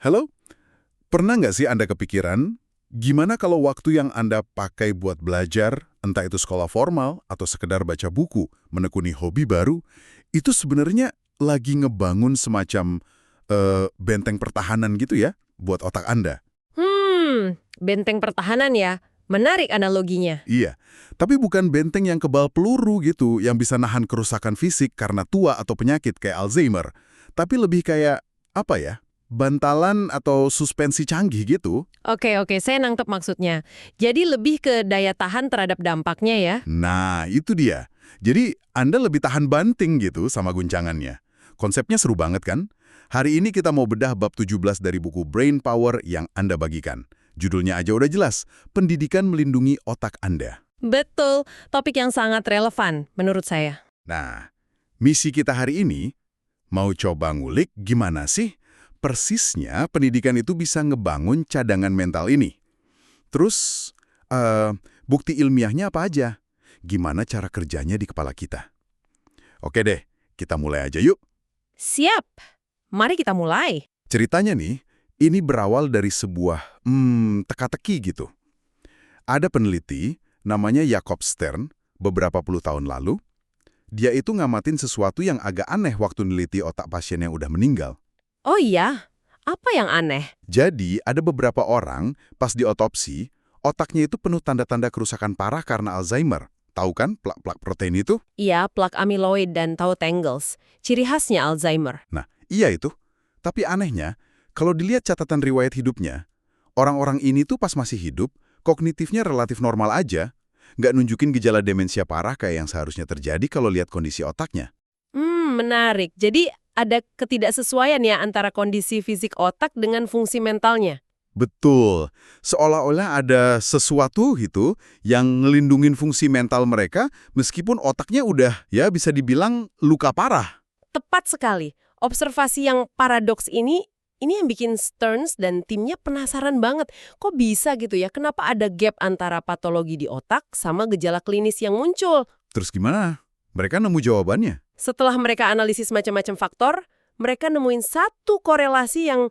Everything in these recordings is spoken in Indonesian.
Halo, pernah nggak sih Anda kepikiran, gimana kalau waktu yang Anda pakai buat belajar, entah itu sekolah formal atau sekedar baca buku, menekuni hobi baru, itu sebenarnya lagi ngebangun semacam benteng pertahanan gitu ya, buat otak Anda? Benteng pertahanan ya. Menarik analoginya. Iya, tapi bukan benteng yang kebal peluru gitu, yang bisa nahan kerusakan fisik karena tua atau penyakit kayak Alzheimer. Tapi lebih kayak, apa ya, bantalan atau suspensi canggih gitu. Oke, saya nangkep maksudnya. Jadi lebih ke daya tahan terhadap dampaknya ya. Nah, itu dia. Jadi, Anda lebih tahan banting gitu sama guncangannya. Konsepnya seru banget kan? Hari ini kita mau bedah bab 17 dari buku Brain Power yang Anda bagikan. Judulnya aja udah jelas, Pendidikan Melindungi Otak Anda. Betul, topik yang sangat relevan menurut saya. Nah, misi kita hari ini mau coba ngulik gimana sih persisnya pendidikan itu bisa ngebangun cadangan mental ini. Terus, bukti ilmiahnya apa aja? Gimana cara kerjanya di kepala kita? Oke deh, kita mulai aja yuk. Siap, mari kita mulai. Ceritanya nih, ini berawal dari sebuah teka-teki gitu. Ada peneliti, namanya Jacob Stern, beberapa puluh tahun lalu. Dia itu ngamatin sesuatu yang agak aneh waktu neliti otak pasien yang udah meninggal. Oh iya, apa yang aneh? Jadi, ada beberapa orang, pas diotopsi, otaknya itu penuh tanda-tanda kerusakan parah karena Alzheimer. Tahu kan plak-plak protein itu? Iya, plak amyloid dan tau tangles. Ciri khasnya Alzheimer. Nah, iya itu. Tapi anehnya, kalau dilihat catatan riwayat hidupnya, orang-orang ini tuh pas masih hidup, kognitifnya relatif normal aja, nggak nunjukin gejala demensia parah kayak yang seharusnya terjadi kalau lihat kondisi otaknya. Menarik. Jadi ada ketidaksesuaian ya antara kondisi fisik otak dengan fungsi mentalnya. Betul. Seolah-olah ada sesuatu gitu yang ngelindungin fungsi mental mereka meskipun otaknya udah ya bisa dibilang luka parah. Tepat sekali. Observasi yang paradoks ini yang bikin Stearns dan timnya penasaran banget. Kok bisa gitu ya? Kenapa ada gap antara patologi di otak sama gejala klinis yang muncul? Terus gimana? Mereka nemu jawabannya. Setelah mereka analisis macam-macam faktor, mereka nemuin satu korelasi yang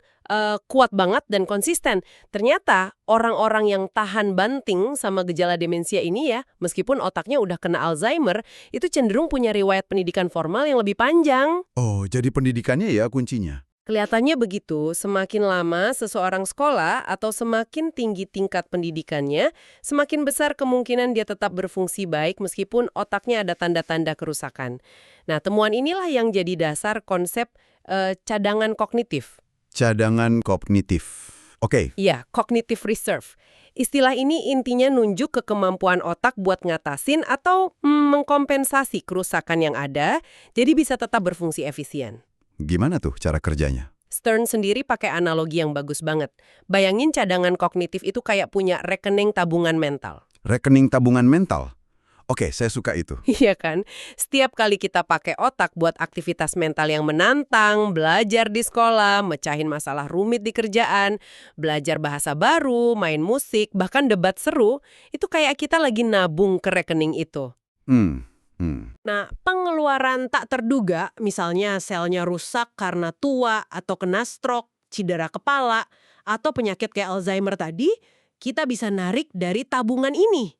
kuat banget dan konsisten. Ternyata orang-orang yang tahan banting sama gejala demensia ini ya, meskipun otaknya udah kena Alzheimer, itu cenderung punya riwayat pendidikan formal yang lebih panjang. Oh, jadi pendidikannya ya kuncinya. Kelihatannya begitu, semakin lama seseorang sekolah atau semakin tinggi tingkat pendidikannya, semakin besar kemungkinan dia tetap berfungsi baik meskipun otaknya ada tanda-tanda kerusakan. Nah, temuan inilah yang jadi dasar konsep cadangan kognitif. Cadangan kognitif. Oke, Iya, cognitive reserve. Istilah ini intinya nunjuk ke kemampuan otak buat ngatasin atau mengkompensasi kerusakan yang ada, jadi bisa tetap berfungsi efisien. gimana tuh cara kerjanya? Stern sendiri pakai analogi yang bagus banget. Bayangin cadangan kognitif itu kayak punya rekening tabungan mental. Rekening tabungan mental. Oke, saya suka itu. Iya kan? Setiap kali kita pakai otak buat aktivitas mental yang menantang, belajar di sekolah, mecahin masalah rumit di kerjaan, belajar bahasa baru, main musik, bahkan debat seru, itu kayak kita lagi nabung ke rekening itu. Hmm, hmm. Nah, pengeluaran tak terduga, misalnya selnya rusak karena tua atau kena stroke, cedera kepala, atau penyakit kayak Alzheimer tadi, kita bisa narik dari tabungan ini.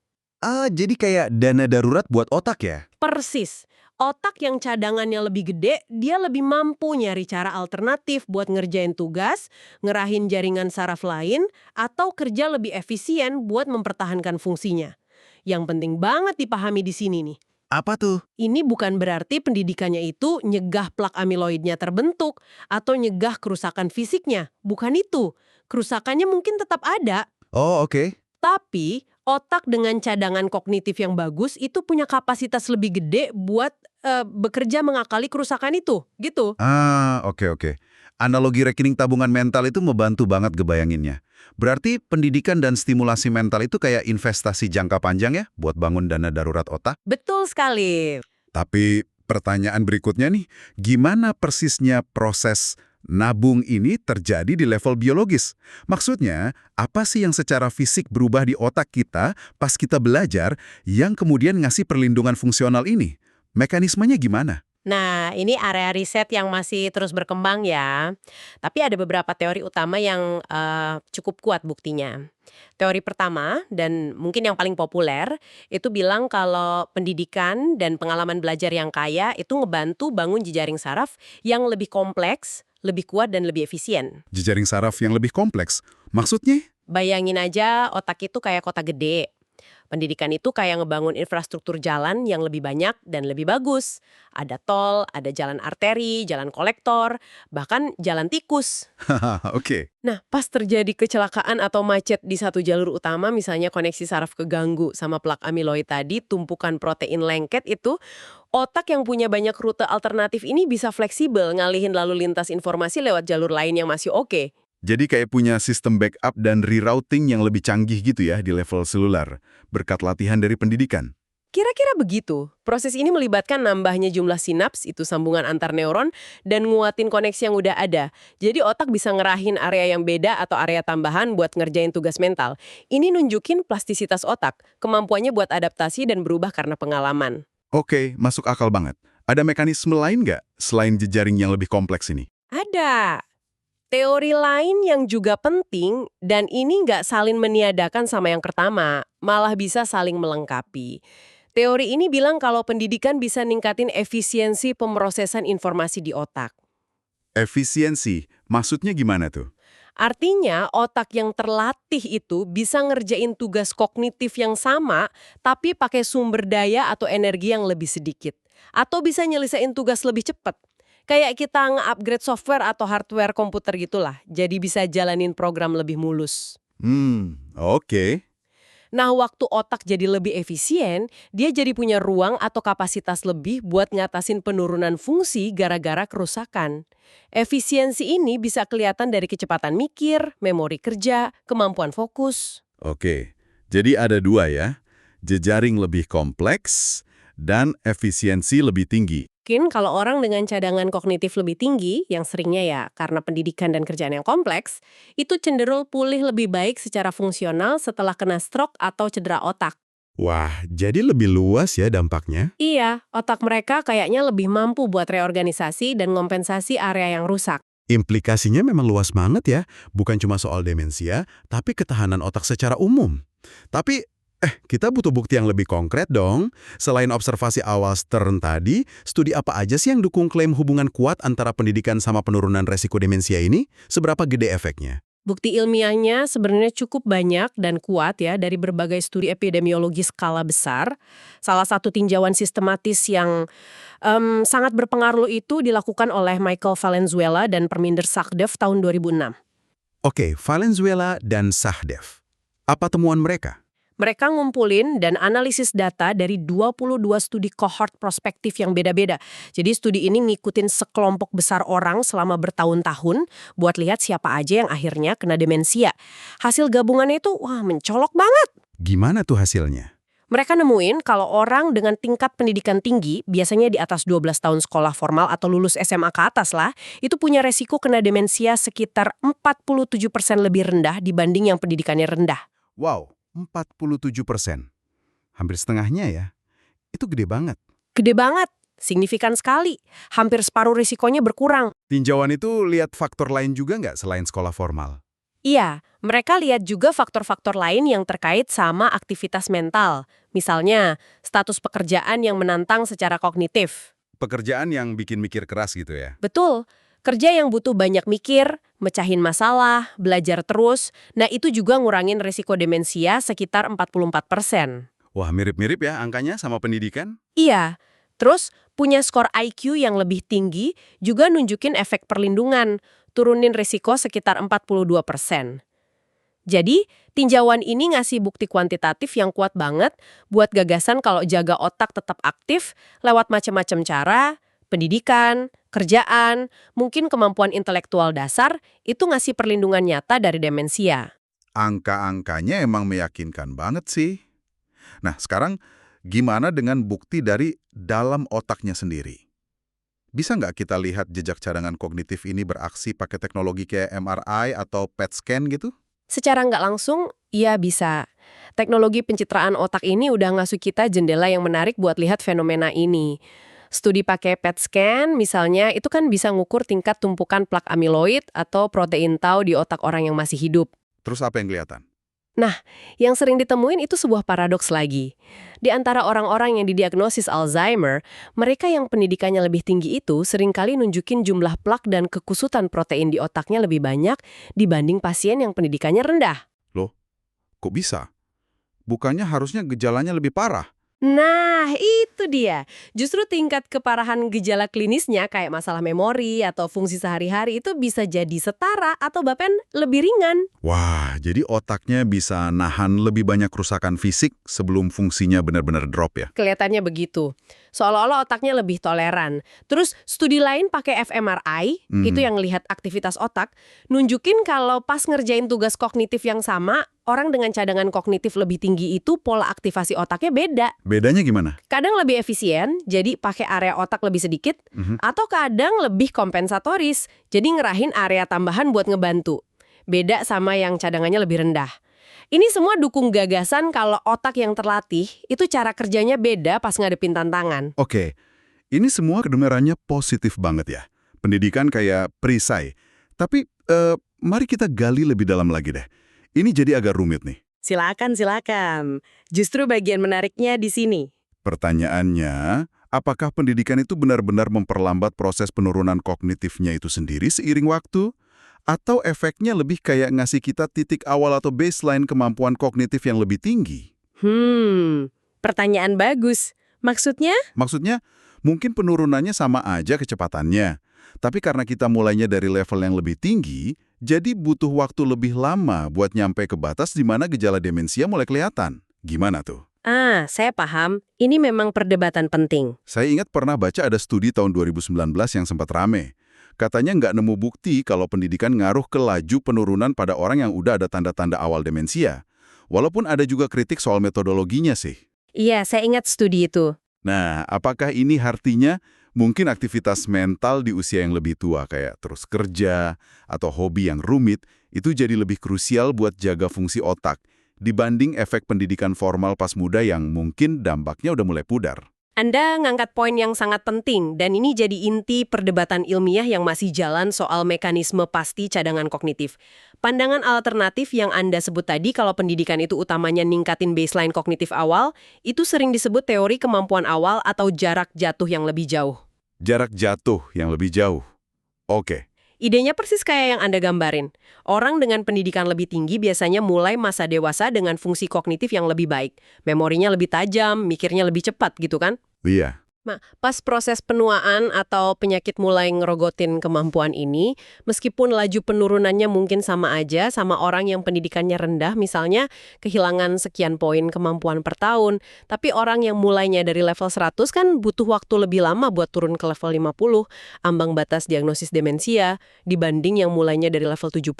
Jadi kayak dana darurat buat otak ya? Persis. Otak yang cadangannya lebih gede, dia lebih mampu nyari cara alternatif buat ngerjain tugas, ngerahin jaringan saraf lain, atau kerja lebih efisien buat mempertahankan fungsinya. Yang penting banget dipahami di sini nih. Apa tuh? Ini bukan berarti pendidikannya itu nyegah plak amiloidnya terbentuk atau nyegah kerusakan fisiknya. Bukan itu. Kerusakannya mungkin tetap ada, Oh, oke. tapi otak dengan cadangan kognitif yang bagus itu punya kapasitas lebih gede buat bekerja mengakali kerusakan itu. Gitu. Oke. Analogi rekening tabungan mental itu membantu banget gebayanginnya. Berarti pendidikan dan stimulasi mental itu kayak investasi jangka panjang ya buat bangun dana darurat otak? Betul sekali. Tapi pertanyaan berikutnya nih, gimana persisnya proses nabung ini terjadi di level biologis? Maksudnya, apa sih yang secara fisik berubah di otak kita pas kita belajar yang kemudian ngasih perlindungan fungsional ini? Mekanismenya gimana? Nah, ini area riset yang masih terus berkembang ya. Tapi ada beberapa teori utama yang cukup kuat buktinya. Teori pertama, dan mungkin yang paling populer, itu bilang kalau pendidikan dan pengalaman belajar yang kaya itu ngebantu bangun jejaring saraf yang lebih kompleks, lebih kuat, dan lebih efisien. Jejaring saraf yang lebih kompleks. Maksudnya? Bayangin aja otak itu kayak kota gede. Pendidikan itu kayak ngebangun infrastruktur jalan yang lebih banyak dan lebih bagus. Ada tol, ada jalan arteri, jalan kolektor, bahkan jalan tikus. Hahaha, oke. Nah, pas terjadi kecelakaan atau macet di satu jalur utama, misalnya koneksi saraf keganggu sama plak amiloid tadi, tumpukan protein lengket itu, otak yang punya banyak rute alternatif ini bisa fleksibel ngalihin lalu lintas informasi lewat jalur lain yang masih oke. Jadi kayak punya sistem backup dan rerouting yang lebih canggih gitu ya di level seluler, berkat latihan dari pendidikan. Kira-kira begitu. Proses ini melibatkan nambahnya jumlah sinaps, itu sambungan antar neuron, dan nguatin koneksi yang udah ada. Jadi otak bisa ngerahin area yang beda atau area tambahan buat ngerjain tugas mental. Ini nunjukin plastisitas otak, kemampuannya buat adaptasi dan berubah karena pengalaman. Oke, masuk akal banget. Ada mekanisme lain nggak selain jejaring yang lebih kompleks ini? Ada. Teori lain yang juga penting, dan ini nggak saling meniadakan sama yang pertama, malah bisa saling melengkapi. Teori ini bilang kalau pendidikan bisa ningkatin efisiensi pemrosesan informasi di otak. Efisiensi, maksudnya gimana tuh? Artinya, otak yang terlatih itu bisa ngerjain tugas kognitif yang sama, tapi pakai sumber daya atau energi yang lebih sedikit. Atau bisa nyelesain tugas lebih cepat. Kayak kita nge-upgrade software atau hardware komputer gitulah, jadi bisa jalanin program lebih mulus. Oke. Nah, waktu otak jadi lebih efisien, dia jadi punya ruang atau kapasitas lebih buat ngatasin penurunan fungsi gara-gara kerusakan. Efisiensi ini bisa kelihatan dari kecepatan mikir, memori kerja, kemampuan fokus. Oke, jadi ada dua ya, jejaring lebih kompleks dan efisiensi lebih tinggi. Mungkin kalau orang dengan cadangan kognitif lebih tinggi, yang seringnya ya karena pendidikan dan kerjaan yang kompleks, itu cenderung pulih lebih baik secara fungsional setelah kena stroke atau cedera otak. Wah, jadi lebih luas ya dampaknya? Iya, otak mereka kayaknya lebih mampu buat reorganisasi dan kompensasi area yang rusak. Implikasinya memang luas banget ya, bukan cuma soal demensia, tapi ketahanan otak secara umum. Tapi, kita butuh bukti yang lebih konkret dong. Selain observasi awal Stern tadi, studi apa aja sih yang dukung klaim hubungan kuat antara pendidikan sama penurunan resiko demensia ini? Seberapa gede efeknya? Bukti ilmiahnya sebenarnya cukup banyak dan kuat ya dari berbagai studi epidemiologi skala besar. Salah satu tinjauan sistematis yang sangat berpengaruh itu dilakukan oleh Michael Valenzuela dan Perminder Sachdev tahun 2006. Oke, Valenzuela dan Sachdev. Apa temuan mereka? Mereka ngumpulin dan analisis data dari 22 studi kohort prospektif yang beda-beda. Jadi studi ini ngikutin sekelompok besar orang selama bertahun-tahun buat lihat siapa aja yang akhirnya kena demensia. Hasil gabungannya itu, wah mencolok banget. Gimana tuh hasilnya? Mereka nemuin kalau orang dengan tingkat pendidikan tinggi, biasanya di atas 12 tahun sekolah formal atau lulus SMA ke atas lah, itu punya resiko kena demensia sekitar 47% lebih rendah dibanding yang pendidikannya rendah. Wow, 47%. Hampir setengahnya ya. Itu gede banget. Gede banget, signifikan sekali. Hampir separuh risikonya berkurang. Tinjauan itu lihat faktor lain juga nggak selain sekolah formal? Iya, mereka lihat juga faktor-faktor lain yang terkait sama aktivitas mental. Misalnya, status pekerjaan yang menantang secara kognitif. Pekerjaan yang bikin mikir keras gitu ya? Betul, kerja yang butuh banyak mikir, mecahin masalah, belajar terus, nah itu juga ngurangin risiko demensia sekitar 44%. Wah, mirip-mirip ya angkanya sama pendidikan? Iya, terus punya skor IQ yang lebih tinggi juga nunjukin efek perlindungan, turunin risiko sekitar 42%. Jadi, tinjauan ini ngasih bukti kuantitatif yang kuat banget buat gagasan kalau jaga otak tetap aktif lewat macam-macam cara, pendidikan, kerjaan, mungkin kemampuan intelektual dasar, itu ngasih perlindungan nyata dari demensia. Angka-angkanya emang meyakinkan banget sih. Nah, sekarang gimana dengan bukti dari dalam otaknya sendiri? Bisa nggak kita lihat jejak cadangan kognitif ini beraksi pakai teknologi kayak MRI atau PET scan gitu? Secara nggak langsung, iya bisa. Teknologi pencitraan otak ini udah ngasih kita jendela yang menarik buat lihat fenomena ini. Studi pakai PET scan misalnya itu kan bisa ngukur tingkat tumpukan plak amiloid atau protein tau di otak orang yang masih hidup. Terus apa yang kelihatan? Nah, yang sering ditemuin itu sebuah paradoks lagi. Di antara orang-orang yang didiagnosis Alzheimer, mereka yang pendidikannya lebih tinggi itu seringkali nunjukin jumlah plak dan kekusutan protein di otaknya lebih banyak dibanding pasien yang pendidikannya rendah. Loh, kok bisa? Bukannya harusnya gejalanya lebih parah? Nah, itu dia. Justru tingkat keparahan gejala klinisnya kayak masalah memori atau fungsi sehari-hari itu bisa jadi setara atau bahkan lebih ringan. Wah, jadi otaknya bisa nahan lebih banyak kerusakan fisik sebelum fungsinya benar-benar drop ya? Kelihatannya begitu. Seolah-olah otaknya lebih toleran. Terus studi lain pakai fMRI, itu yang lihat aktivitas otak, nunjukin kalau pas ngerjain tugas kognitif yang sama, orang dengan cadangan kognitif lebih tinggi itu pola aktivasi otaknya beda. Bedanya gimana? Kadang lebih efisien, jadi pakai area otak lebih sedikit, atau kadang lebih kompensatoris, jadi ngerahin area tambahan buat ngebantu. Beda sama yang cadangannya lebih rendah. Ini semua dukung gagasan kalau otak yang terlatih itu cara kerjanya beda pas ngadepin tantangan. Oke, ini semua kedengarannya positif banget ya. Pendidikan kayak perisai. Tapi, mari kita gali lebih dalam lagi deh. Ini jadi agak rumit nih. Silakan, silakan. Justru bagian menariknya di sini. Pertanyaannya, apakah pendidikan itu benar-benar memperlambat proses penurunan kognitifnya itu sendiri seiring waktu? Atau efeknya lebih kayak ngasih kita titik awal atau baseline kemampuan kognitif yang lebih tinggi? Pertanyaan bagus. Maksudnya? Maksudnya, mungkin penurunannya sama aja kecepatannya. Tapi karena kita mulainya dari level yang lebih tinggi, jadi butuh waktu lebih lama buat nyampe ke batas di mana gejala demensia mulai kelihatan. Gimana tuh? Saya paham. Ini memang perdebatan penting. Saya ingat pernah baca ada studi tahun 2019 yang sempat rame. Katanya nggak nemu bukti kalau pendidikan ngaruh ke laju penurunan pada orang yang udah ada tanda-tanda awal demensia. Walaupun ada juga kritik soal metodologinya sih. Iya, saya ingat studi itu. Nah, apakah ini artinya mungkin aktivitas mental di usia yang lebih tua kayak terus kerja atau hobi yang rumit itu jadi lebih krusial buat jaga fungsi otak dibanding efek pendidikan formal pas muda yang mungkin dampaknya udah mulai pudar? Anda ngangkat poin yang sangat penting, dan ini jadi inti perdebatan ilmiah yang masih jalan soal mekanisme pasti cadangan kognitif. Pandangan alternatif yang Anda sebut tadi kalau pendidikan itu utamanya ningkatin baseline kognitif awal, itu sering disebut teori kemampuan awal atau jarak jatuh yang lebih jauh. Jarak jatuh yang lebih jauh. Oke. Idenya persis kayak yang Anda gambarin. Orang dengan pendidikan lebih tinggi biasanya mulai masa dewasa dengan fungsi kognitif yang lebih baik. Memorinya lebih tajam, mikirnya lebih cepat gitu kan? Iya. Nah, pas proses penuaan atau penyakit mulai ngerogotin kemampuan ini, meskipun laju penurunannya mungkin sama aja sama orang yang pendidikannya rendah, misalnya kehilangan sekian poin kemampuan per tahun, tapi orang yang mulainya dari level 100 kan butuh waktu lebih lama buat turun ke level 50, ambang batas diagnosis demensia, dibanding yang mulainya dari level 70.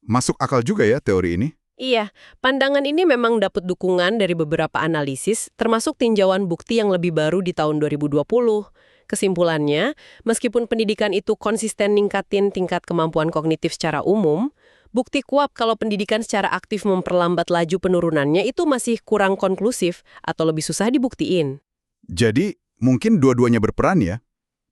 Masuk akal juga ya teori ini? Iya, pandangan ini memang dapat dukungan dari beberapa analisis, termasuk tinjauan bukti yang lebih baru di tahun 2020. Kesimpulannya, meskipun pendidikan itu konsisten ningkatin tingkat kemampuan kognitif secara umum, bukti kuat kalau pendidikan secara aktif memperlambat laju penurunannya itu masih kurang konklusif atau lebih susah dibuktiin. Jadi, mungkin dua-duanya berperan ya?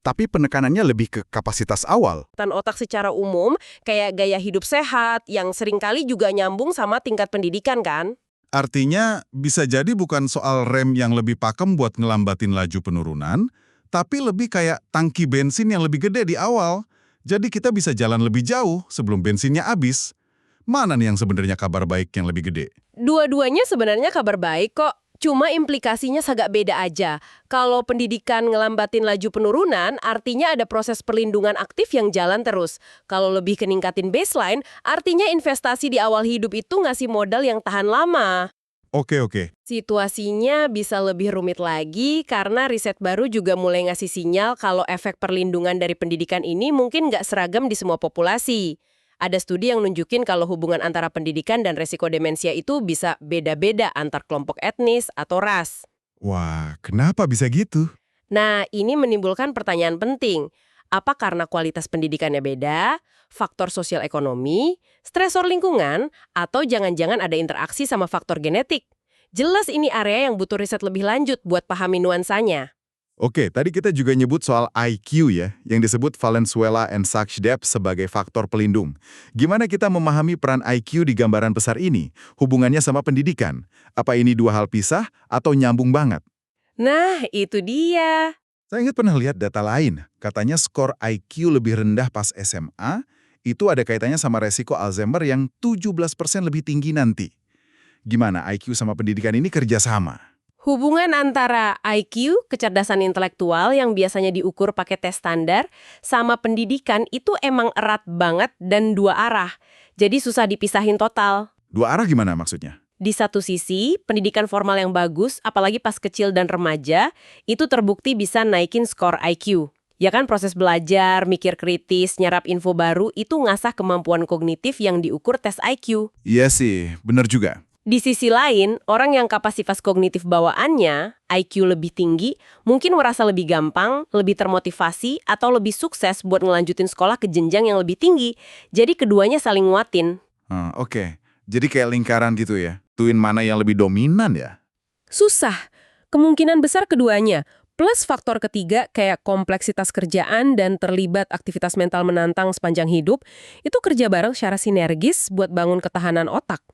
Tapi penekanannya lebih ke kapasitas awal. Dan otak secara umum, kayak gaya hidup sehat, yang seringkali juga nyambung sama tingkat pendidikan kan? Artinya, bisa jadi bukan soal rem yang lebih pakem buat ngelambatin laju penurunan, tapi lebih kayak tangki bensin yang lebih gede di awal. Jadi kita bisa jalan lebih jauh sebelum bensinnya habis. Mana nih yang sebenarnya kabar baik yang lebih gede? Dua-duanya sebenarnya kabar baik kok. Cuma implikasinya agak beda aja. Kalau pendidikan ngelambatin laju penurunan, artinya ada proses perlindungan aktif yang jalan terus. Kalau lebih ke ningkatin baseline, artinya investasi di awal hidup itu ngasih modal yang tahan lama. Oke. Situasinya bisa lebih rumit lagi karena riset baru juga mulai ngasih sinyal kalau efek perlindungan dari pendidikan ini mungkin nggak seragam di semua populasi. Ada studi yang nunjukin kalau hubungan antara pendidikan dan resiko demensia itu bisa beda-beda antar kelompok etnis atau ras. Wah, kenapa bisa gitu? Nah, ini menimbulkan pertanyaan penting. Apa karena kualitas pendidikannya beda, faktor sosial ekonomi, stresor lingkungan, atau jangan-jangan ada interaksi sama faktor genetik? Jelas ini area yang butuh riset lebih lanjut buat pahami nuansanya. Oke, tadi kita juga nyebut soal IQ ya, yang disebut Valenzuela and Sachs-Deb sebagai faktor pelindung. Gimana kita memahami peran IQ di gambaran besar ini? Hubungannya sama pendidikan? Apa ini dua hal pisah atau nyambung banget? Nah, itu dia. Saya ingat pernah lihat data lain, katanya skor IQ lebih rendah pas SMA, itu ada kaitannya sama resiko Alzheimer yang 17% lebih tinggi nanti. Gimana IQ sama pendidikan ini kerjasama? Hubungan antara IQ, kecerdasan intelektual yang biasanya diukur pakai tes standar, sama pendidikan itu emang erat banget dan dua arah. Jadi susah dipisahin total. Dua arah gimana maksudnya? Di satu sisi, pendidikan formal yang bagus, apalagi pas kecil dan remaja, itu terbukti bisa naikin skor IQ. Ya kan, proses belajar, mikir kritis, nyerap info baru, itu ngasah kemampuan kognitif yang diukur tes IQ. Iya sih, bener juga. Di sisi lain, orang yang kapasitas kognitif bawaannya, IQ lebih tinggi, mungkin merasa lebih gampang, lebih termotivasi, atau lebih sukses buat ngelanjutin sekolah ke jenjang yang lebih tinggi. Jadi keduanya saling nguatin. Oke. Jadi kayak lingkaran gitu ya? Tuin mana yang lebih dominan ya? Susah. Kemungkinan besar keduanya. Plus faktor ketiga kayak kompleksitas kerjaan dan terlibat aktivitas mental menantang sepanjang hidup, itu kerja bareng secara sinergis buat bangun ketahanan otak.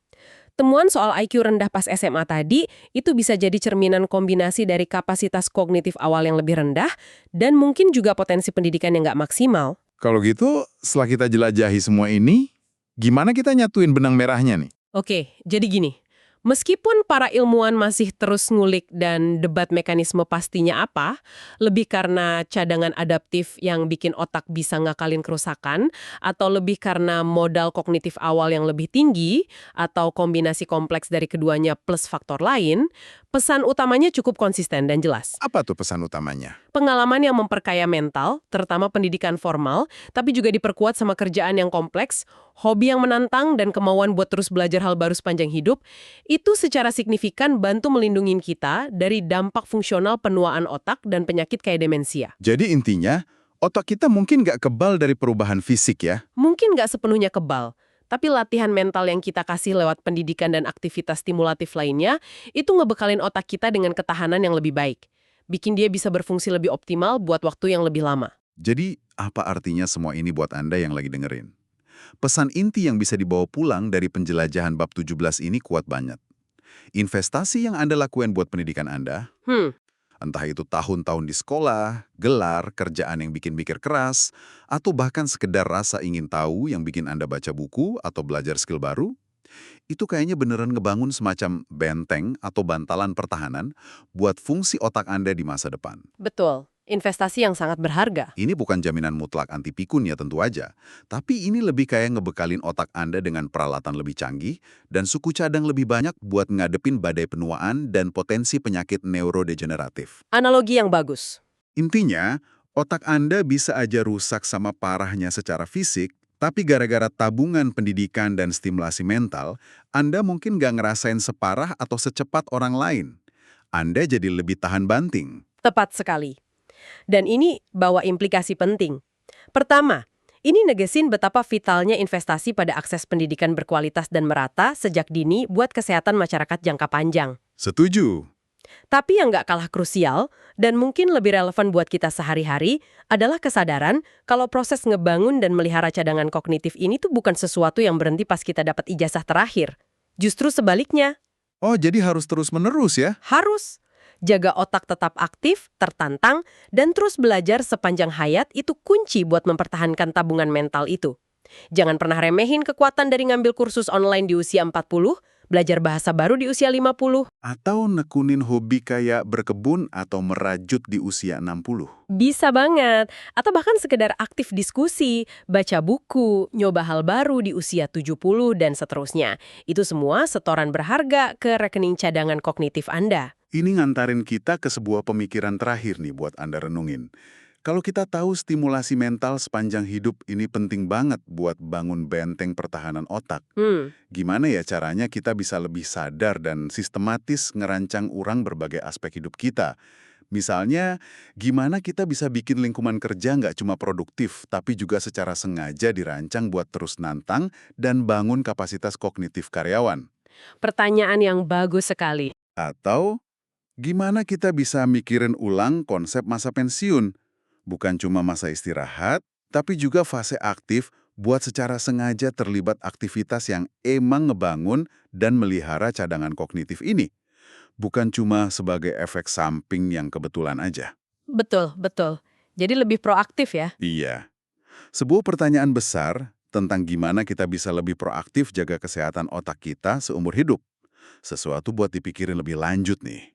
Temuan soal IQ rendah pas SMA tadi, itu bisa jadi cerminan kombinasi dari kapasitas kognitif awal yang lebih rendah dan mungkin juga potensi pendidikan yang nggak maksimal. Kalau gitu, setelah kita jelajahi semua ini, gimana kita nyatuin benang merahnya nih? Oke, jadi gini. Meskipun para ilmuwan masih terus ngulik dan debat mekanisme pastinya apa, lebih karena cadangan adaptif yang bikin otak bisa ngakalin kerusakan, atau lebih karena modal kognitif awal yang lebih tinggi, atau kombinasi kompleks dari keduanya plus faktor lain, pesan utamanya cukup konsisten dan jelas. Apa tuh pesan utamanya? Pengalaman yang memperkaya mental, terutama pendidikan formal, tapi juga diperkuat sama kerjaan yang kompleks, hobi yang menantang, dan kemauan buat terus belajar hal baru sepanjang hidup, itu secara signifikan bantu melindungi kita dari dampak fungsional penuaan otak dan penyakit kayak demensia. Jadi intinya, otak kita mungkin nggak kebal dari perubahan fisik ya? Mungkin nggak sepenuhnya kebal, tapi latihan mental yang kita kasih lewat pendidikan dan aktivitas stimulatif lainnya, itu ngebekalin otak kita dengan ketahanan yang lebih baik. Bikin dia bisa berfungsi lebih optimal buat waktu yang lebih lama. Jadi, apa artinya semua ini buat Anda yang lagi dengerin? Pesan inti yang bisa dibawa pulang dari penjelajahan bab 17 ini kuat banget. Investasi yang Anda lakukan buat pendidikan Anda, entah itu tahun-tahun di sekolah, gelar, kerjaan yang bikin mikir keras, atau bahkan sekedar rasa ingin tahu yang bikin Anda baca buku atau belajar skill baru, itu kayaknya beneran ngebangun semacam benteng atau bantalan pertahanan buat fungsi otak Anda di masa depan. Betul, investasi yang sangat berharga. Ini bukan jaminan mutlak anti pikun ya tentu aja, tapi ini lebih kayak ngebekalin otak Anda dengan peralatan lebih canggih dan suku cadang lebih banyak buat ngadepin badai penuaan dan potensi penyakit neurodegeneratif. Analogi yang bagus. Intinya, otak Anda bisa aja rusak sama parahnya secara fisik, tapi gara-gara tabungan pendidikan dan stimulasi mental, Anda mungkin nggak ngerasain separah atau secepat orang lain. Anda jadi lebih tahan banting. Tepat sekali. Dan ini bawa implikasi penting. Pertama, ini negesin betapa vitalnya investasi pada akses pendidikan berkualitas dan merata sejak dini buat kesehatan masyarakat jangka panjang. Setuju. Tapi yang nggak kalah krusial, dan mungkin lebih relevan buat kita sehari-hari, adalah kesadaran kalau proses ngebangun dan melihara cadangan kognitif ini tuh bukan sesuatu yang berhenti pas kita dapat ijazah terakhir. Justru sebaliknya. Oh, jadi harus terus-menerus ya? Harus. Jaga otak tetap aktif, tertantang, dan terus belajar sepanjang hayat itu kunci buat mempertahankan tabungan mental itu. Jangan pernah remehin kekuatan dari ngambil kursus online di usia 40, belajar bahasa baru di usia 50. Atau nekunin hobi kayak berkebun atau merajut di usia 60. Bisa banget. Atau bahkan sekedar aktif diskusi, baca buku, nyoba hal baru di usia 70, dan seterusnya. Itu semua setoran berharga ke rekening cadangan kognitif Anda. Ini ngantarin kita ke sebuah pemikiran terakhir nih buat Anda renungin. Kalau kita tahu stimulasi mental sepanjang hidup ini penting banget buat bangun benteng pertahanan otak, gimana ya caranya kita bisa lebih sadar dan sistematis ngerancang urang berbagai aspek hidup kita? Misalnya, gimana kita bisa bikin lingkungan kerja nggak cuma produktif, tapi juga secara sengaja dirancang buat terus nantang dan bangun kapasitas kognitif karyawan? Pertanyaan yang bagus sekali. Atau, Gimana kita bisa mikirin ulang konsep masa pensiun? Bukan cuma masa istirahat, tapi juga fase aktif buat secara sengaja terlibat aktivitas yang emang ngebangun dan melihara cadangan kognitif ini. Bukan cuma sebagai efek samping yang kebetulan aja. Betul, betul. Jadi lebih proaktif ya. Iya. Sebuah pertanyaan besar tentang gimana kita bisa lebih proaktif jaga kesehatan otak kita seumur hidup. Sesuatu buat dipikirin lebih lanjut nih.